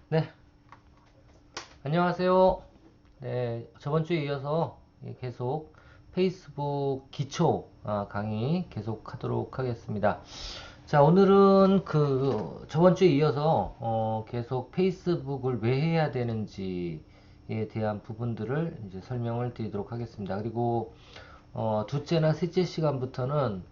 네, 안녕하세요. 네, 저번 주에 이어서 계속 페이스북 기초 강의 계속 하도록 하겠습니다. 자, 오늘은 저번 주에 이어서 계속 페이스북을 왜 해야 되는지에 대한 부분들을 이제 설명을 드리도록 하겠습니다. 그리고 둘째나 셋째 시간부터는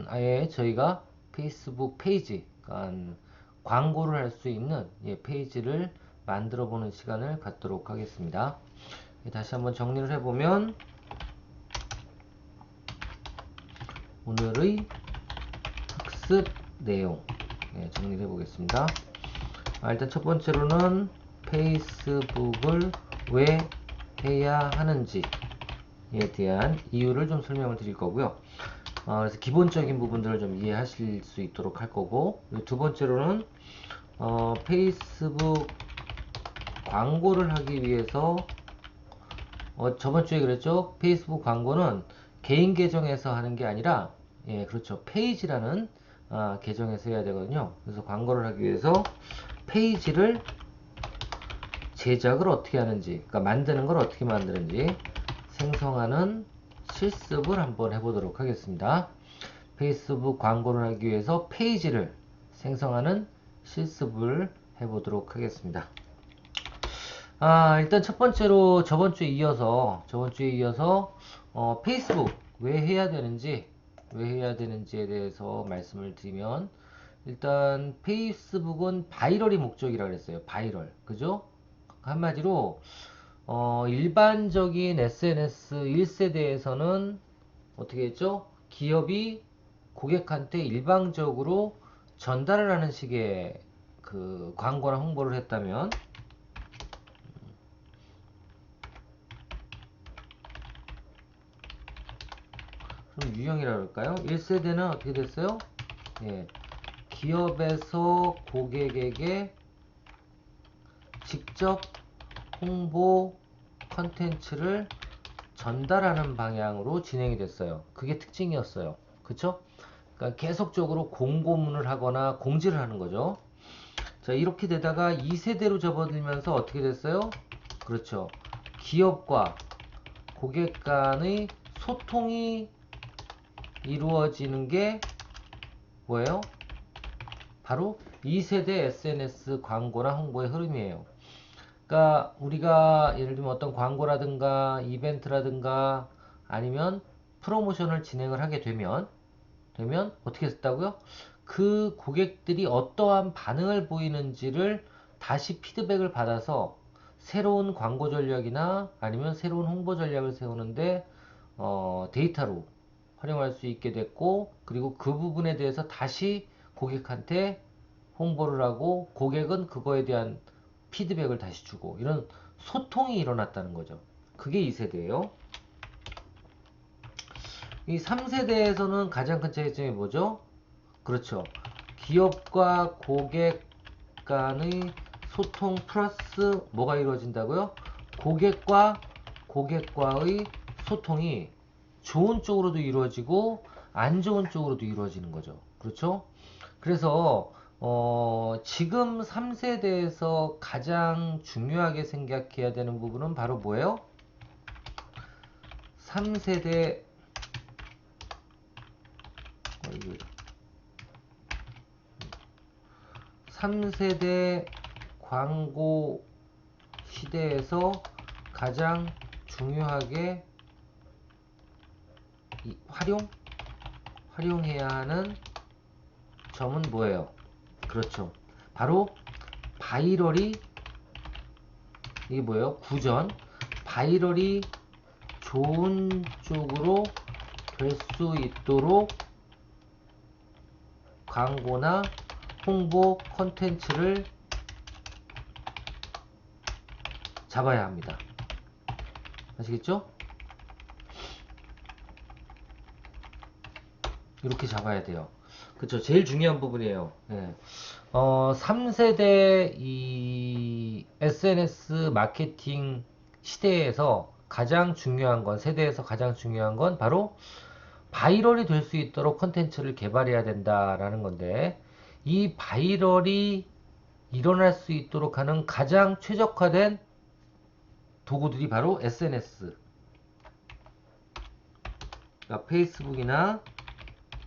아예 저희가 페이스북 페이지, 그러니까 광고를 할 수 있는 페이지를 만들어 보는 시간을 갖도록 하겠습니다. 다시 한번 정리를 해보면 오늘의 학습 내용 정리를 해보겠습니다. 일단 첫 번째로는 페이스북을 왜 해야 하는지에 대한 이유를 좀 설명을 드릴 거고요. 그래서 기본적인 부분들을 좀 이해하실 수 있도록 할 거고, 두 번째로는 페이스북 광고를 하기 위해서 저번 주에 그랬죠. 페이스북 광고는 개인 계정에서 하는 게 아니라 그렇죠. 페이지라는 계정에서 해야 되거든요. 그래서 광고를 하기 위해서 페이지를 제작을 어떻게 하는지, 그러니까 만드는 걸 어떻게 만드는지 생성하는 실습을 한번 해보도록 하겠습니다. 페이스북 광고를 하기 위해서 페이지를 생성하는 실습을 해보도록 하겠습니다. 일단 첫 번째로 저번 주에 이어서 페이스북 왜 해야 되는지에 대해서 말씀을 드리면, 일단 페이스북은 바이럴이 목적이라 그랬어요. 바이럴. 그죠? 한마디로 일반적인 SNS 1세대에서는 어떻게 했죠? 기업이 고객한테 일방적으로 전달을 하는 식의 그 광고나 홍보를 했다면, 좀 유형이라 그럴까요? 1세대는 어떻게 됐어요? 예, 기업에서 고객에게 직접 홍보 컨텐츠를 전달하는 방향으로 진행이 됐어요. 그게 특징이었어요. 그쵸? 그러니까 계속적으로 공고문을 하거나 공지를 하는 거죠. 자, 이렇게 되다가 2세대로 접어들면서 어떻게 됐어요? 그렇죠. 기업과 고객 간의 소통이 이루어지는 게 뭐예요? 바로 2세대 SNS 광고나 홍보의 흐름이에요. 그러니까 우리가 예를 들면 어떤 광고라든가 이벤트라든가 아니면 프로모션을 진행을 하게 되면 어떻게 했다고요? 그 고객들이 어떠한 반응을 보이는지를 다시 피드백을 받아서 새로운 광고 전략이나 아니면 새로운 홍보 전략을 세우는데 데이터로 활용할 수 있게 됐고, 그리고 그 부분에 대해서 다시 고객한테 홍보를 하고 고객은 그거에 대한 피드백을 다시 주고, 이런 소통이 일어났다는 거죠. 그게 2세대예요. 이 3세대에서는 가장 큰 차이점이 뭐죠? 그렇죠. 기업과 고객 간의 소통 플러스 뭐가 이루어진다고요? 고객과 고객과의 소통이 좋은 쪽으로도 이루어지고 안 좋은 쪽으로도 이루어지는 거죠. 그렇죠? 그래서 지금 3세대에서 가장 중요하게 생각해야 되는 부분은 바로 뭐예요? 3세대 3세대 광고 시대에서 가장 중요하게 활용해야 하는 점은 뭐예요? 그렇죠. 바로 바이럴이, 이게 뭐예요? 구전. 바이럴이 좋은 쪽으로 될 수 있도록 광고나 홍보 컨텐츠를 잡아야 합니다. 아시겠죠? 이렇게 잡아야 돼요. 그쵸. 제일 중요한 부분이에요. 네. 3세대 이 SNS 마케팅 시대에서 가장 중요한 건, 세대에서 가장 중요한 건 바로 바이럴이 될 수 있도록 컨텐츠를 개발해야 된다라는 건데, 이 바이럴이 일어날 수 있도록 하는 가장 최적화된 도구들이 바로 SNS. 그러니까 페이스북이나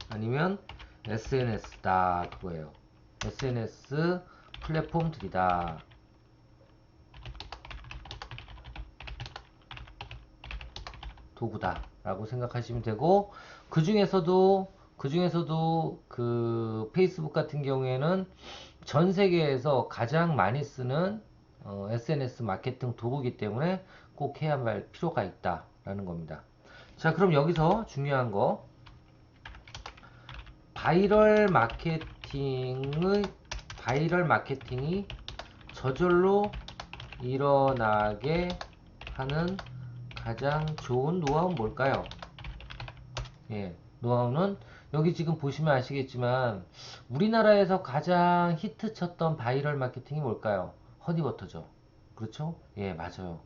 아니면 SNS다 그거예요. SNS 플랫폼들이다. 도구다 라고 생각하시면 되고, 그 중에서도 그 페이스북 같은 경우에는 전 세계에서 가장 많이 쓰는 SNS 마케팅 도구이기 때문에 꼭 해야 할 필요가 있다 라는 겁니다. 자, 그럼 여기서 중요한 거, 바이럴 마케팅이 저절로 일어나게 하는 가장 좋은 노하우는 뭘까요? 예, 노하우는 여기 지금 보시면 아시겠지만 우리나라에서 가장 히트쳤던 바이럴 마케팅이 뭘까요? 허니버터죠. 그렇죠? 예, 맞아요.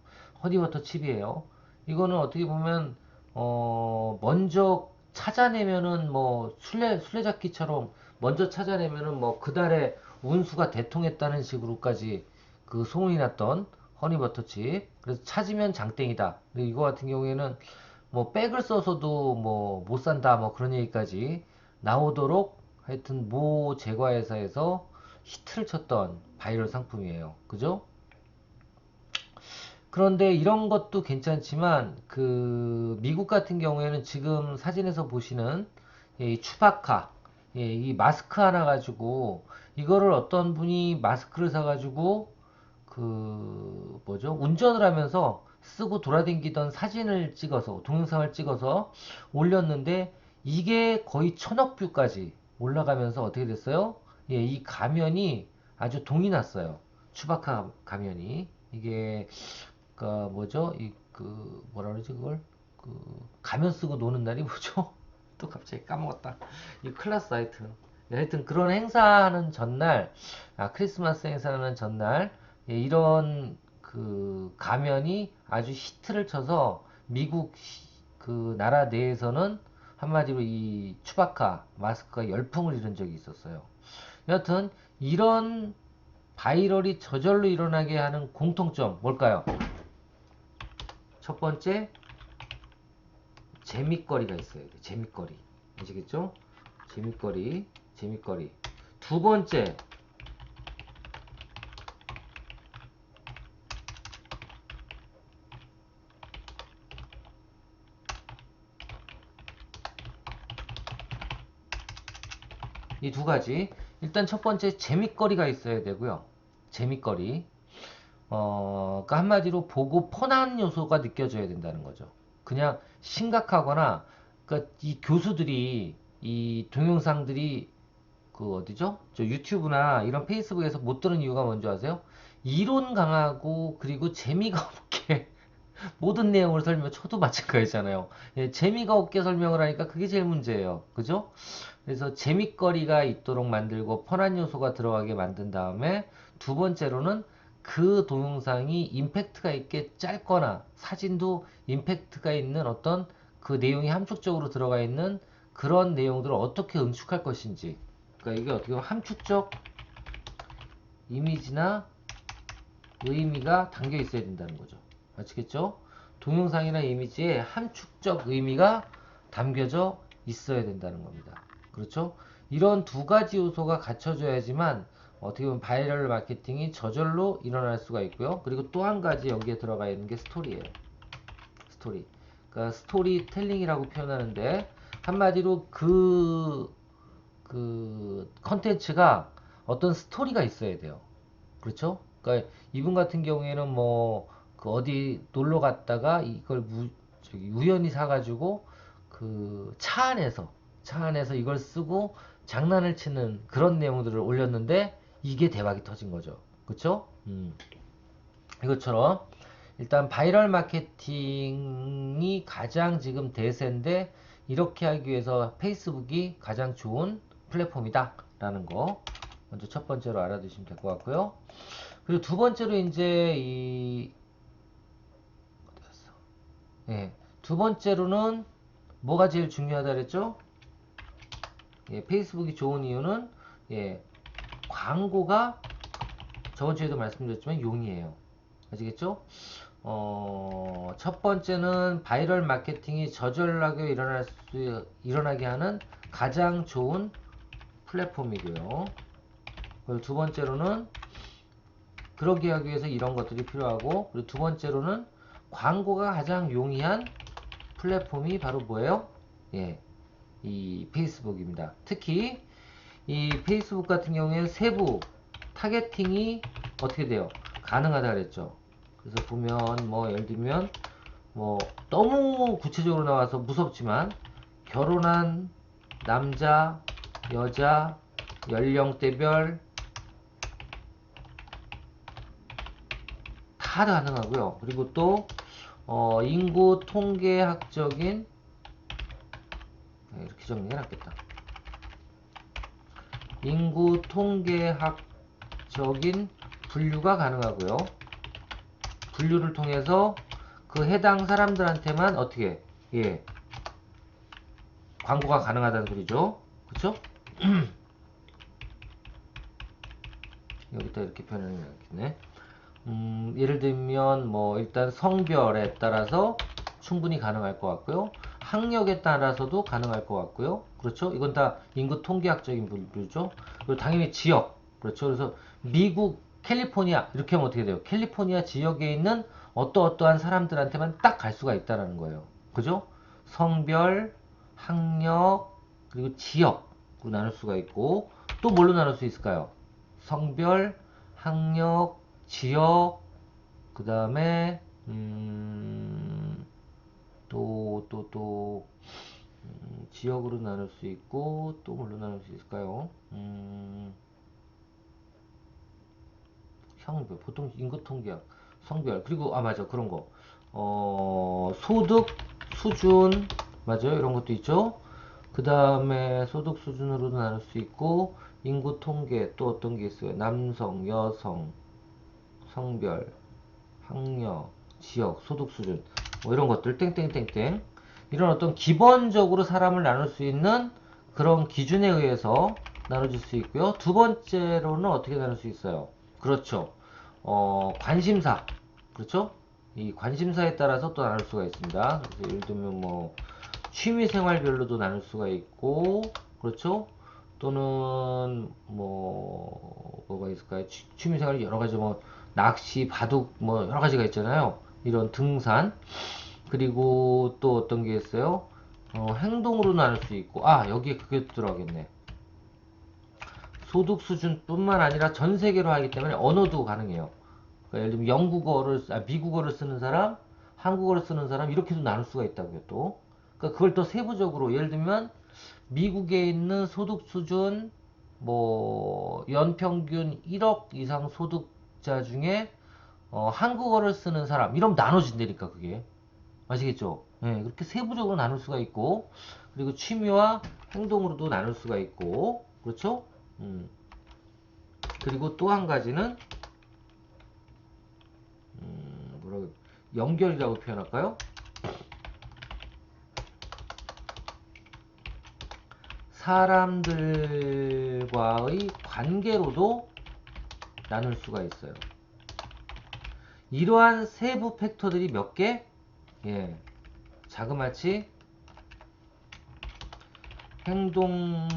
허니버터 칩이에요. 이거는 어떻게 보면 먼저 찾아내면은 뭐 술래잡기처럼 먼저 찾아내면은 뭐 그달에 운수가 대통했다는 식으로까지 그 소문이 났던 허니버터칩. 그래서 찾으면 장땡이다. 근데 이거 같은 경우에는 뭐 백을 써서도 뭐 못 산다 뭐 그런 얘기까지 나오도록 하여튼 모 제과회사에서 히트를 쳤던 바이럴 상품이에요. 그죠? 그런데 이런 것도 괜찮지만 그 미국 같은 경우에는 지금 사진에서 보시는 이 추바카, 이 마스크 하나 가지고 이거를 어떤 분이 마스크를 사가지고 그 뭐죠? 운전을 하면서 쓰고 돌아다니던 사진을 찍어서 동영상을 찍어서 올렸는데 이게 거의 1000억 뷰까지 올라가면서 어떻게 됐어요? 예, 이 가면이 아주 동이 났어요. 추바카 가면이 이게 그 뭐죠? 이 그 뭐라 그러지 그걸 그 가면 쓰고 노는 날이 뭐죠? 또 갑자기 까먹었다. 이 클라스 하여튼 하여튼 그런 행사하는 전날, 크리스마스 행사하는 전날, 예, 이런 그 가면이 아주 히트를 쳐서 미국 그 나라 내에서는 한마디로 이 추바카 마스크가 열풍을 이룬 적이 있었어요. 여하튼 이런 바이럴이 저절로 일어나게 하는 공통점 뭘까요? 첫 번째, 재밌거리가 있어야 돼. 재밌거리. 아시겠죠? 재밌거리. 두 번째, 이 두 가지. 일단 첫 번째, 재밌거리가 있어야 되고요. 재밌거리. 그러니까 한마디로 보고 펀한 요소가 느껴져야 된다는 거죠. 그냥 심각하거나, 그러니까 이 교수들이 이 동영상들이 그 어디죠? 저 유튜브나 이런 페이스북에서 못 들은 이유가 뭔지 아세요? 이론 강하고 그리고 재미가 없게 모든 내용을 설명, 저도 마찬가지잖아요. 예, 재미가 없게 설명을 하니까 그게 제일 문제예요. 그죠? 그래서 재밌거리가 있도록 만들고 펀한 요소가 들어가게 만든 다음에 두 번째로는 그 동영상이 임팩트가 있게 짧거나 사진도 임팩트가 있는 어떤 그 내용이 함축적으로 들어가 있는 그런 내용들을 어떻게 응축할 것인지. 그러니까 이게 어떻게 보면 함축적 이미지나 의미가 담겨 있어야 된다는 거죠. 아시겠죠? 동영상이나 이미지에 함축적 의미가 담겨져 있어야 된다는 겁니다. 그렇죠? 이런 두 가지 요소가 갖춰져야지만 어떻게 보면 바이럴 마케팅이 저절로 일어날 수가 있고요. 그리고 또 한 가지 여기에 들어가 있는 게 스토리예요. 스토리. 그러니까 스토리텔링이라고 표현하는데 한마디로 그 컨텐츠가 어떤 스토리가 있어야 돼요. 그렇죠? 그러니까 이분 같은 경우에는 뭐 그 어디 놀러 갔다가 이걸 저기 우연히 사가지고 그 차 안에서 이걸 쓰고 장난을 치는 그런 내용들을 올렸는데 이게 대박이 터진 거죠. 그렇죠? 이것처럼 일단 바이럴 마케팅이 가장 지금 대세인데 이렇게 하기 위해서 페이스북이 가장 좋은 플랫폼이다 라는 거 먼저 첫 번째로 알아두시면 될 것 같고요. 그리고 두 번째로 이제 어디 갔어? 예, 두 번째로는 뭐가 제일 중요하다 그랬죠? 예, 페이스북이 좋은 이유는 예, 광고가 저번 주에도 말씀드렸지만 용이에요. 아시겠죠? 첫 번째는 바이럴 마케팅이 저절하게 일어나게 하는 가장 좋은 플랫폼이고요. 그리고 두 번째로는 그러기 하기 위해서 이런 것들이 필요하고, 그리고 두 번째로는 광고가 가장 용이한 플랫폼이 바로 뭐예요? 예, 이 페이스북입니다. 특히 이 페이스북 같은 경우에는 세부 타겟팅이 어떻게 돼요? 가능하다 그랬죠. 그래서 보면 뭐 예를 들면 뭐 너무 구체적으로 나와서 무섭지만 결혼한 남자, 여자, 연령대별 다 가능하고요. 그리고 또 인구 통계학적인 이렇게 정리해 놨겠다. 인구 통계학적인 분류가 가능하고요. 분류를 통해서 그 해당 사람들한테만 어떻게 광고가 가능하다는 소리죠. 그쵸? 여기다 이렇게 표현을 해야겠네. 예를 들면 뭐 일단 성별에 따라서 충분히 가능할 것 같고요. 학력에 따라서도 가능할 것 같고요. 그렇죠? 이건 다 인구 통계학적인 분류죠. 그리고 당연히 지역. 그렇죠? 그래서 미국 캘리포니아 이렇게 하면 어떻게 돼요? 캘리포니아 지역에 있는 어떠어떠한 사람들한테만 딱 갈 수가 있다라는 거예요. 그죠? 성별, 학력, 그리고 지역으로 나눌 수가 있고, 또 뭘로 나눌 수 있을까요? 성별, 학력, 지역, 그 다음에 또 지역으로 나눌 수 있고, 또 뭘로 나눌 수 있을까요? 성별, 보통 인구통계학, 성별, 그리고 맞아, 그런 거. 소득 수준, 맞아요, 이런 것도 있죠. 그 다음에 소득 수준으로도 나눌 수 있고, 인구 통계, 또 어떤 게 있어요? 남성, 여성, 성별, 학력, 지역, 소득 수준, 뭐 이런 것들 땡땡땡땡, 이런 어떤 기본적으로 사람을 나눌 수 있는 그런 기준에 의해서 나눠질 수 있고요. 두 번째로는 어떻게 나눌 수 있어요? 그렇죠. 관심사. 그렇죠? 이 관심사에 따라서 또 나눌 수가 있습니다. 그래서 예를 들면 뭐 취미생활별로도 나눌 수가 있고, 그렇죠? 또는 뭐가 있을까요? 취미생활이 여러 가지, 뭐 낚시, 바둑, 뭐 여러 가지가 있잖아요. 이런 등산. 그리고 또 어떤 게 있어요? 행동으로 나눌 수 있고, 여기에 그게 들어가겠네. 소득 수준뿐만 아니라 전 세계로 하기 때문에 언어도 가능해요. 그러니까 예를 들면 미국어를 쓰는 사람, 한국어를 쓰는 사람 이렇게도 나눌 수가 있다고요. 또 그러니까 그걸 더 세부적으로 예를 들면 미국에 있는 소득 수준 뭐 연평균 1억 이상 소득자 중에 한국어를 쓰는 사람 이러면 나눠진다니까 그게. 아시겠죠? 네, 그렇게 세부적으로 나눌 수가 있고, 그리고 취미와 행동으로도 나눌 수가 있고, 그렇죠? 그리고 또 한 가지는 뭐라고 연결이라고 표현할까요? 사람들과의 관계로도 나눌 수가 있어요. 이러한 세부 팩터들이 몇 개? 예, 자그마치 행동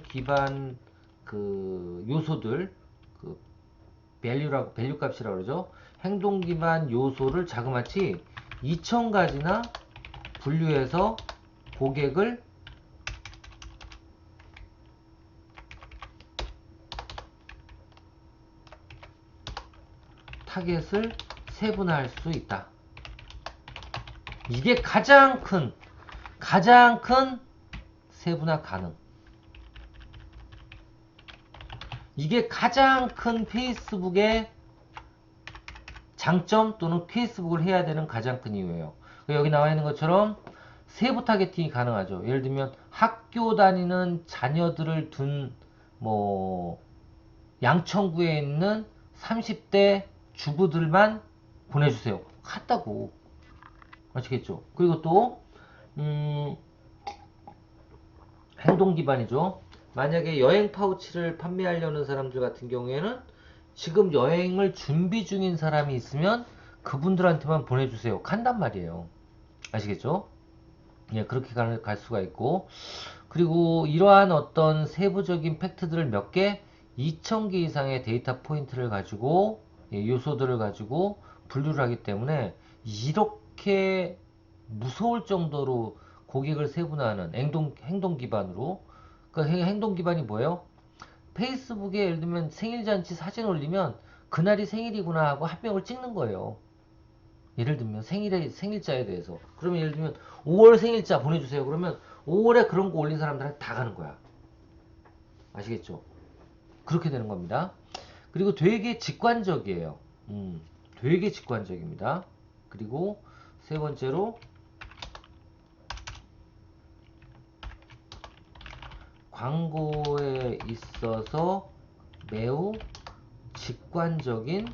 기반 그 요소들, 그 밸류 값이라고 그러죠. 행동 기반 요소를 자그마치 2000가지나 분류해서 고객을 타겟을 세분화할 수 있다. 이게 가장 큰 세분화 가능. 이게 가장 큰 페이스북의 장점 또는 페이스북을 해야 되는 가장 큰 이유예요. 여기 나와 있는 것처럼 세부 타겟팅이 가능하죠. 예를 들면 학교 다니는 자녀들을 둔 뭐 양천구에 있는 30대 주부들만 보내주세요. 같다고. 아시겠죠? 그리고 또 행동 기반이죠. 만약에 여행 파우치를 판매하려는 사람들 같은 경우에는 지금 여행을 준비 중인 사람이 있으면 그분들한테만 보내주세요. 간단 말이에요. 아시겠죠? 예, 그렇게 갈 수가 있고, 그리고 이러한 어떤 세부적인 팩트들을 몇 개, 2000개 이상의 데이터 포인트를 가지고, 예, 요소들을 가지고 분류를 하기 때문에 이렇게 무서울 정도로 고객을 세분화하는 행동 기반으로, 그 행동 기반이 뭐예요? 페이스북에 예를 들면 생일잔치 사진 올리면 그날이 생일이구나 하고 한 명을 찍는 거예요. 예를 들면 생일자에 대해서. 그러면 예를 들면 5월 생일자 보내주세요. 그러면 5월에 그런 거 올린 사람들한테 다 가는 거야. 아시겠죠? 그렇게 되는 겁니다. 그리고 되게 직관적이에요. 되게 직관적입니다. 그리고 세 번째로 광고에 있어서 매우 직관적인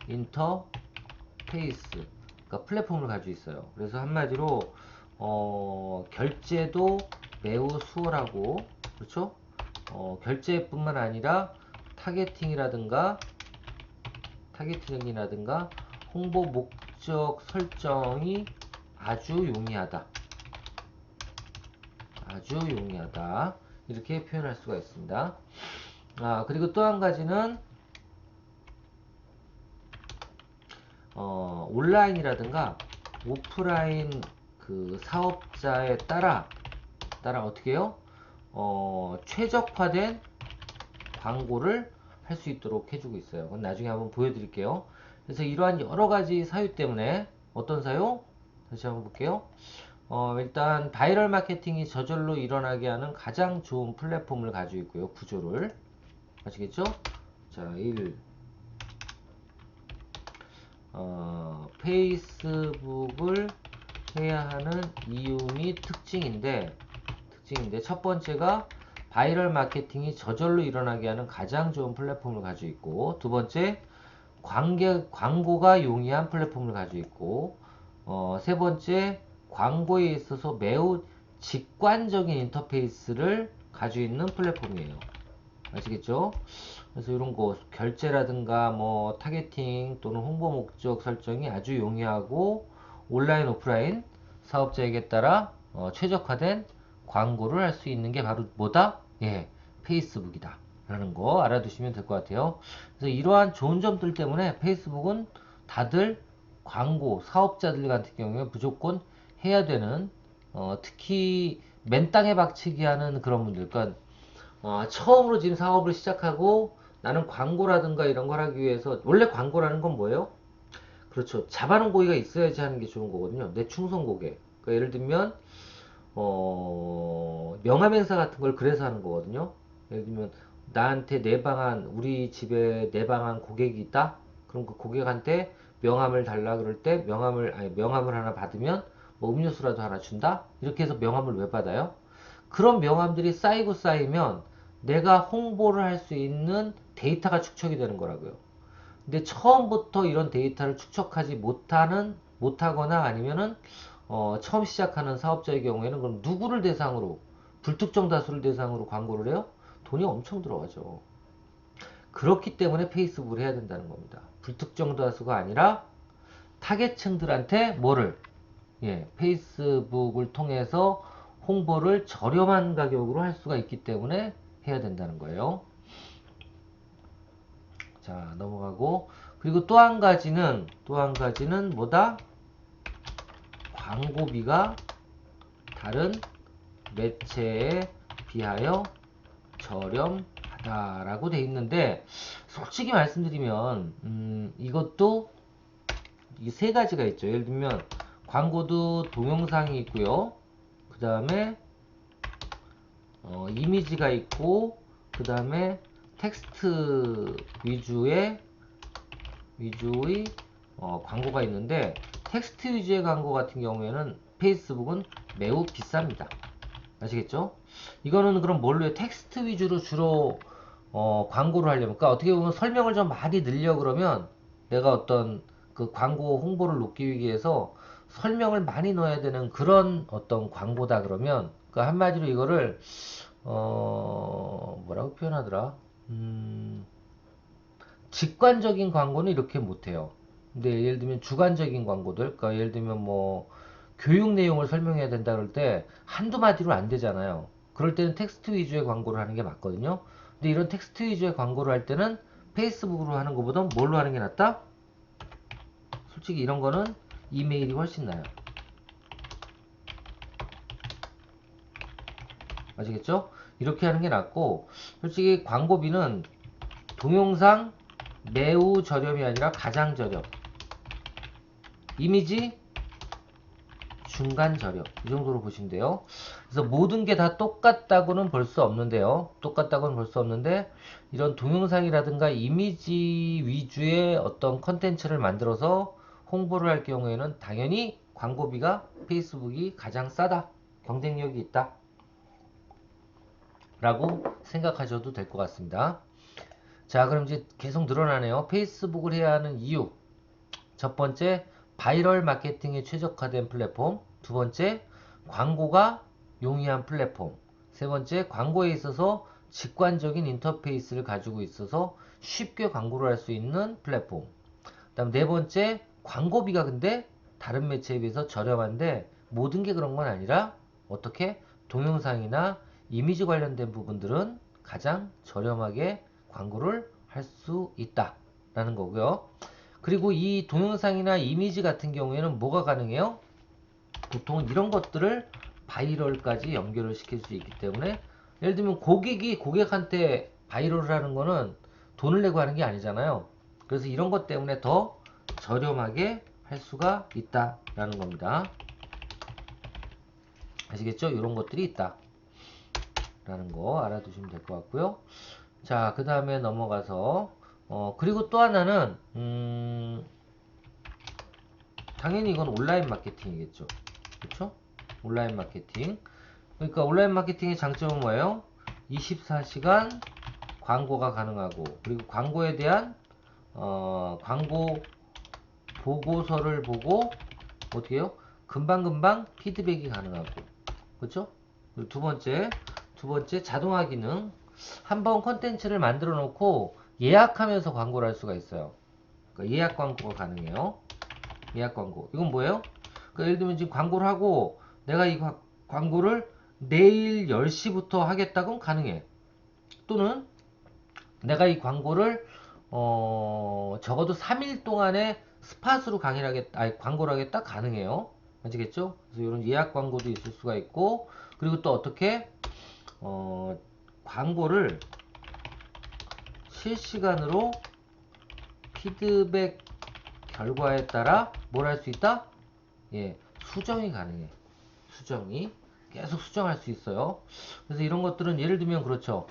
인터페이스, 그러니까 플랫폼을 가지고 있어요. 그래서 한마디로 결제도 매우 수월하고, 그렇죠? 결제뿐만 아니라 타겟팅이라든가 홍보 목적 설정이 아주 용이하다. 이렇게 표현할 수가 있습니다. 그리고 또 한 가지는 온라인이라든가 오프라인 그 사업자에 따라 어떻게 해요? 최적화된 광고를 할 수 있도록 해주고 있어요. 그건 나중에 한번 보여드릴게요. 그래서 이러한 여러 가지 사유 때문에 어떤 사유? 다시 한번 볼게요. 일단 바이럴 마케팅이 저절로 일어나게 하는 가장 좋은 플랫폼을 가지고 있고요. 구조를 아시겠죠? 자, 1. 페이스북을 해야 하는 이유 및 특징인데 첫 번째가 바이럴 마케팅이 저절로 일어나게 하는 가장 좋은 플랫폼을 가지고 있고, 두 번째 광고가 용이한 플랫폼을 가지고 있고, 세 번째 광고에 있어서 매우 직관적인 인터페이스를 가지고 있는 플랫폼이에요. 아시겠죠? 그래서 이런 거 결제라든가 뭐 타겟팅 또는 홍보 목적 설정이 아주 용이하고 온라인 오프라인 사업자에게 따라 최적화된 광고를 할 수 있는 게 바로 뭐다? 예, 페이스북이다 라는 거 알아두시면 될 것 같아요. 그래서 이러한 좋은 점들 때문에 페이스북은 다들 광고 사업자들 같은 경우에 무조건 해야 되는, 특히 맨 땅에 박치기 하는 그런 분들, 그러니까 처음으로 지금 사업을 시작하고 나는 광고라든가 이런 걸 하기 위해서, 원래 광고라는 건 뭐예요? 그렇죠. 잡아놓은 고기가 있어야지 하는 게 좋은 거거든요. 내 충성 고객. 그러니까 예를 들면 명함 행사 같은 걸 그래서 하는 거거든요. 예를 들면 나한테 내방한, 우리 집에 내방한 고객이 있다. 그럼 그 고객한테 명함을 달라 그럴 때 명함을 하나 받으면 뭐 음료수라도 하나 준다. 이렇게 해서 명함을 왜 받아요? 그런 명함들이 쌓이고 쌓이면 내가 홍보를 할 수 있는 데이터가 축적이 되는 거라고요. 근데 처음부터 이런 데이터를 축적하지 못하거나 아니면은 처음 시작하는 사업자의 경우에는 그럼 누구를 대상으로, 불특정 다수를 대상으로 광고를 해요? 돈이 엄청 들어가죠. 그렇기 때문에 페이스북을 해야 된다는 겁니다. 불특정 다수가 아니라 타겟층들한테 뭐를, 예, 페이스북을 통해서 홍보를 저렴한 가격으로 할 수가 있기 때문에 해야 된다는 거예요. 자, 넘어가고, 그리고 또 한 가지는 뭐다? 광고비가 다른 매체에 비하여 저렴하다라고 돼 있는데, 솔직히 말씀드리면 이것도 이 세 가지가 있죠. 예를 들면 광고도 동영상이 있고요. 그 다음에 이미지가 있고, 그 다음에 텍스트 위주의 광고가 있는데, 텍스트 위주의 광고 같은 경우에는 페이스북은 매우 비쌉니다. 아시겠죠? 이거는 그럼 뭘로 해요? 텍스트 위주로 주로 광고를 하려면, 그러니까 어떻게 보면 설명을 좀 많이 늘려 그러면 내가 어떤 그 광고 홍보를 놓기 위해서 설명을 많이 넣어야 되는 그런 어떤 광고다 그러면 그 한마디로 이거를 뭐라고 표현하더라? 직관적인 광고는 이렇게 못해요. 근데 예를 들면 주관적인 광고들, 그러니까 예를 들면 뭐 교육 내용을 설명해야 된다 그럴 때 한두 마디로 안 되잖아요. 그럴 때는 텍스트 위주의 광고를 하는 게 맞거든요. 근데 이런 텍스트 위주의 광고를 할 때는 페이스북으로 하는 것보다 뭘로 하는 게 낫다? 솔직히 이런 거는 이메일이 훨씬 나아요. 아시겠죠? 이렇게 하는 게 낫고, 솔직히 광고비는 동영상 매우 저렴이 아니라 가장 저렴. 이미지 중간 저렴. 이 정도로 보시면 돼요. 그래서 모든 게 다 똑같다고는 볼 수 없는데요. 똑같다고는 볼 수 없는데, 이런 동영상이라든가 이미지 위주의 어떤 컨텐츠를 만들어서 홍보를 할 경우에는 당연히 광고비가 페이스북이 가장 싸다. 경쟁력이 있다. 라고 생각하셔도 될 것 같습니다. 자, 그럼 이제 계속 늘어나네요. 페이스북을 해야 하는 이유. 첫 번째, 바이럴 마케팅에 최적화된 플랫폼. 두 번째, 광고가 용이한 플랫폼. 세 번째, 광고에 있어서 직관적인 인터페이스를 가지고 있어서 쉽게 광고를 할 수 있는 플랫폼. 그다음 네 번째, 광고비가 근데 다른 매체에 비해서 저렴한데 모든 게 그런 건 아니라 어떻게 동영상이나 이미지 관련된 부분들은 가장 저렴하게 광고를 할 수 있다라는 거고요. 그리고 이 동영상이나 이미지 같은 경우에는 뭐가 가능해요? 보통 이런 것들을 바이럴까지 연결을 시킬 수 있기 때문에 예를 들면 고객이 고객한테 바이럴을 하는 거는 돈을 내고 하는 게 아니잖아요. 그래서 이런 것 때문에 더 저렴하게 할 수가 있다라는 겁니다. 아시겠죠? 이런 것들이 있다 라는 거 알아두시면 될 것 같고요. 자, 그 다음에 넘어가서 그리고 또 하나는 당연히 이건 온라인 마케팅이겠죠. 그렇죠? 온라인 마케팅. 그러니까 온라인 마케팅의 장점은 뭐예요? 24시간 광고가 가능하고 그리고 광고에 대한 광고 보고서를 보고 어떻게 해요? 금방금방 피드백이 가능하고 그렇죠? 그리고 두 번째 자동화 기능. 한번 컨텐츠를 만들어 놓고 예약하면서 광고를 할 수가 있어요. 그러니까 예약 광고가 가능해요. 예약 광고. 이건 뭐예요? 그러니까 예를 들면 지금 광고를 하고 내가 이 광고를 내일 10시부터 하겠다 그럼 가능해. 또는 내가 이 광고를 적어도 3일 동안에 스팟으로 강의를 하겠다, 아니, 광고를 하겠다 가능해요. 아시겠죠? 그래서 이런 예약 광고도 있을 수가 있고 그리고 또 어떻게 광고를 실시간으로 피드백 결과에 따라 뭘 할 수 있다? 예, 수정이 가능해. 수정이 계속 수정할 수 있어요. 그래서 이런 것들은 예를 들면 그렇죠.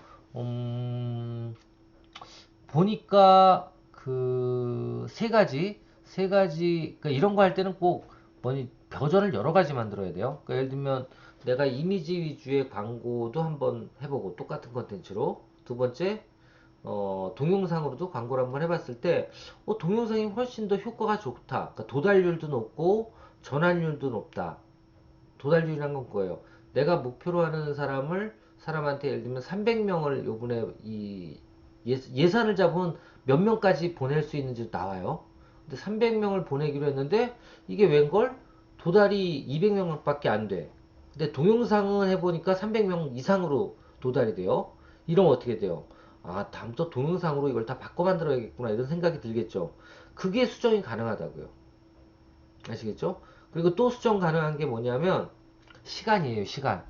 보니까 그 세 가지 그러니까 이런 거 할 때는 꼭 뭐니 버전을 여러 가지 만들어야 돼요. 그러니까 예를 들면 내가 이미지 위주의 광고도 한번 해보고 똑같은 컨텐츠로 두 번째 동영상으로도 광고를 한번 해봤을 때 동영상이 훨씬 더 효과가 좋다. 그러니까 도달률도 높고 전환율도 높다. 도달률이란 건 뭐예요? 내가 목표로 하는 사람한테 예를 들면 300명을 요번에 이 예산을 잡으면 몇 명까지 보낼 수 있는지 나와요. 근데 300명을 보내기로 했는데 이게 웬걸? 도달이 200명밖에 안 돼. 근데 동영상은 해보니까 300명 이상으로 도달이 돼요. 이러면 어떻게 돼요? 아, 다음부터 동영상으로 이걸 다 바꿔 만들어야겠구나 이런 생각이 들겠죠. 그게 수정이 가능하다고요. 아시겠죠? 그리고 또 수정 가능한 게 뭐냐면 시간이에요, 시간.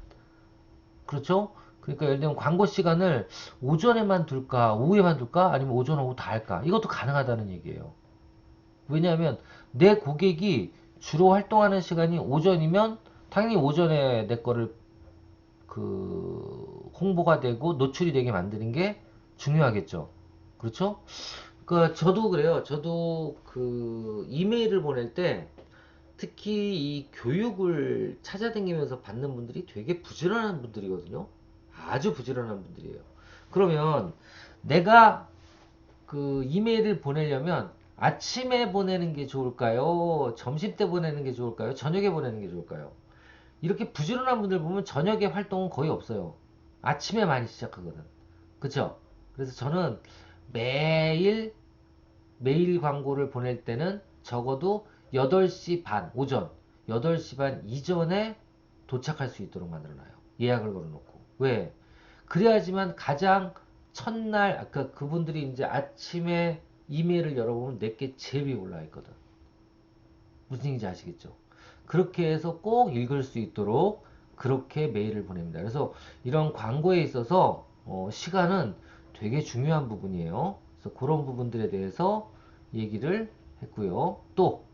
그렇죠? 그러니까 예를 들면 광고 시간을 오전에만 둘까, 오후에만 둘까, 아니면 오전, 오후 다 할까? 이것도 가능하다는 얘기예요. 왜냐하면 내 고객이 주로 활동하는 시간이 오전이면 당연히 오전에 내 거를 그 홍보가 되고 노출이 되게 만드는 게 중요하겠죠. 그렇죠? 그 저도 그래요. 저도 그 이메일을 보낼 때 특히 이 교육을 찾아다니면서 받는 분들이 되게 부지런한 분들이거든요. 아주 부지런한 분들이에요. 그러면 내가 그 이메일을 보내려면 아침에 보내는 게 좋을까요? 점심 때 보내는 게 좋을까요? 저녁에 보내는 게 좋을까요? 이렇게 부지런한 분들 보면 저녁에 활동은 거의 없어요. 아침에 많이 시작하거든. 그쵸? 그래서 저는 매일 메일 광고를 보낼 때는 적어도 8시 반, 오전 8시 반 이전에 도착할 수 있도록 만들어놔요. 예약을 걸어놓고. 왜? 그래야지만 가장 첫날, 아까 그분들이 이제 아침에 이메일을 열어보면 내게 제일 위에 올라와 있거든. 무슨 얘기인지 아시겠죠? 그렇게 해서 꼭 읽을 수 있도록 그렇게 메일을 보냅니다. 그래서 이런 광고에 있어서 시간은 되게 중요한 부분이에요. 그래서 그런 부분들에 대해서 얘기를 했고요. 또,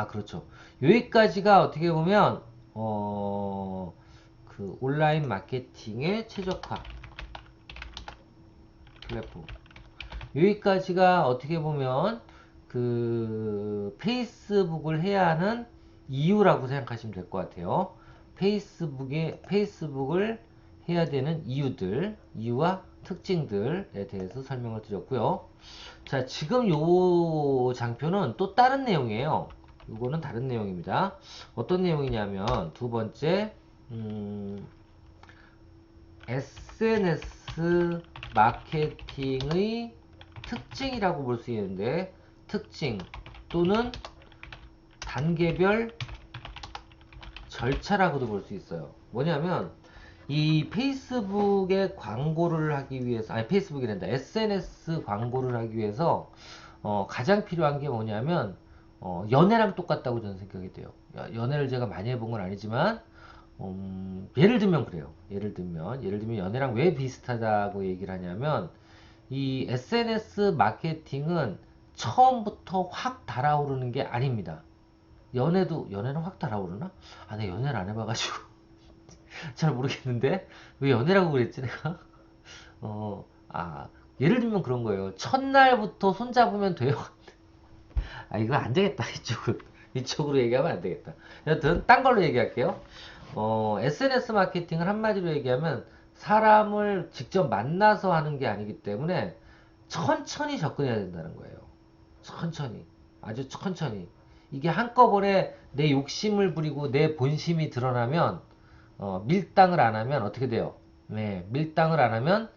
그렇죠. 여기까지가 어떻게 보면, 그 온라인 마케팅의 최적화 플랫폼. 여기까지가 어떻게 보면 그 페이스북을 해야 하는 이유라고 생각하시면 될 것 같아요. 페이스북을 해야 되는 이유들, 이유와 특징들에 대해서 설명을 드렸고요. 자, 지금 요 장표는 또 다른 내용이에요. 이거는 다른 내용입니다. 어떤 내용이냐면 두 번째, SNS 마케팅의 특징이라고 볼 수 있는데, 특징 또는 단계별 절차라고도 볼 수 있어요. 뭐냐면 이 페이스북에 광고를 하기 위해서, 아니 페이스북이란다, SNS 광고를 하기 위해서 가장 필요한 게 뭐냐면 연애랑 똑같다고 저는 생각이 돼요. 연애를 제가 많이 해본 건 아니지만 예를 들면 그래요. 예를 들면 연애랑 왜 비슷하다고 얘기를 하냐면 이 SNS 마케팅은 처음부터 확 달아오르는 게 아닙니다. 연애는 확 달아오르나? 내가 연애를 안 해봐가지고 잘 모르겠는데 왜 연애라고 그랬지 내가? 어, 아 예를 들면 그런 거예요. 첫날부터 손잡으면 돼요. 이거 안 되겠다. 이쪽으로 얘기하면 안 되겠다. 여튼 딴 걸로 얘기할게요. SNS 마케팅을 한마디로 얘기하면 사람을 직접 만나서 하는 게 아니기 때문에 천천히 접근해야 된다는 거예요. 천천히. 아주 천천히. 이게 한꺼번에 내 욕심을 부리고 내 본심이 드러나면, 밀당을 안 하면 어떻게 돼요? 네, 밀당을 안 하면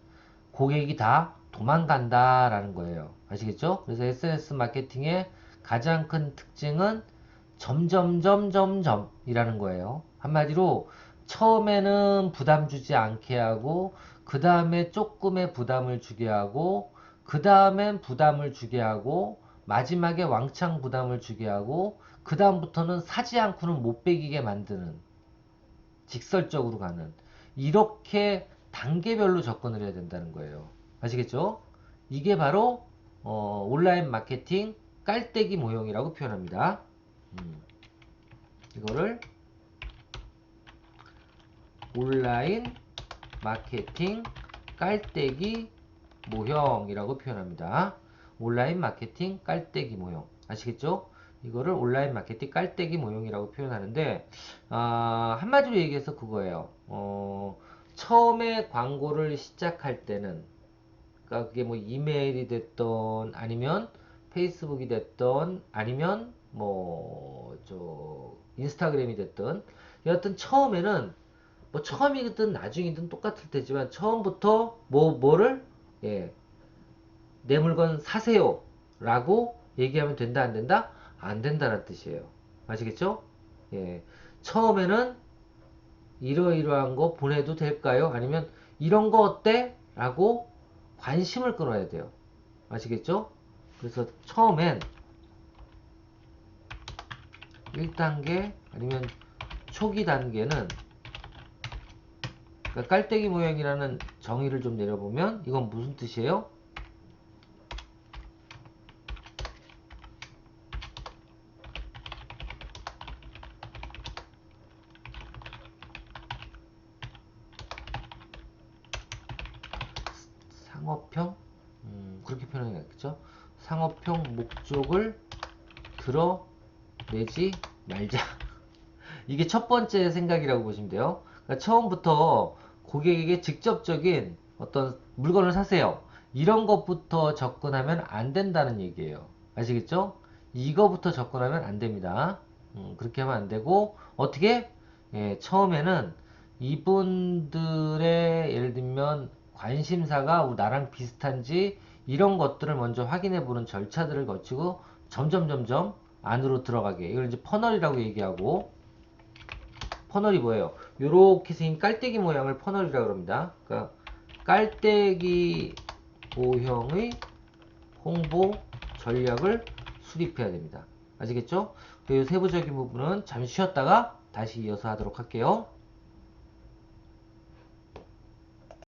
고객이 다 도망간다라는 거예요. 아시겠죠? 그래서 SNS 마케팅의 가장 큰 특징은 점점점점점이라는 거예요. 한마디로 처음에는 부담 주지 않게 하고 그 다음에 조금의 부담을 주게 하고 그 다음엔 부담을 주게 하고 마지막에 왕창 부담을 주게 하고 그 다음부터는 사지 않고는 못 베기게 만드는, 직설적으로 가는, 이렇게 단계별로 접근을 해야 된다는 거예요. 아시겠죠? 이게 바로 온라인 마케팅 깔때기 모형이라고 표현합니다. 이거를 온라인 마케팅 깔때기 모형이라고 표현합니다. 온라인 마케팅 깔때기 모형. 아시겠죠? 이거를 온라인 마케팅 깔때기 모형이라고 표현하는데, 한마디로 얘기해서 그거예요. 처음에 광고를 시작할 때는, 그러니까 그게 뭐 이메일이 됐던 아니면 페이스북이 됐던 아니면 뭐 인스타그램이 됐던, 여하튼 처음에는 뭐 처음이든 나중이든 똑같을 테지만 처음부터 뭐를, 예, 내 물건 사세요 라고 얘기하면 된다 안 된다? 안 된다는 뜻이에요. 아시겠죠? 예. 처음에는 이러이러한 거 보내도 될까요? 아니면 이런 거 어때? 라고 관심을 끌어야 돼요. 아시겠죠? 그래서 처음엔 1단계 아니면 초기 단계는, 그러니까 깔때기 모양이라는 정의를 좀 내려보면 이건 무슨 뜻이에요? 상업형? 그렇게 표현해야겠죠? 상업형 목적을 드러내지 말자. 이게 첫 번째 생각이라고 보시면 돼요. 그러니까 처음부터 고객에게 직접적인 어떤 물건을 사세요, 이런 것부터 접근하면 안 된다는 얘기예요. 아시겠죠? 이거부터 접근하면 안 됩니다. 그렇게 하면 안 되고, 어떻게? 예, 처음에는 이분들의 예를 들면 관심사가 나랑 비슷한지 이런 것들을 먼저 확인해 보는 절차들을 거치고 점점 안으로 들어가게. 이걸 이제 퍼널이라고 얘기하고, 퍼널이 뭐예요? 요렇게 생긴 깔때기 모양을 퍼널이라고 합니다. 그러니까 깔때기 모형의 홍보 전략을 수립해야 됩니다. 아시겠죠? 그 세부적인 부분은 잠시 쉬었다가 다시 이어서 하도록 할게요.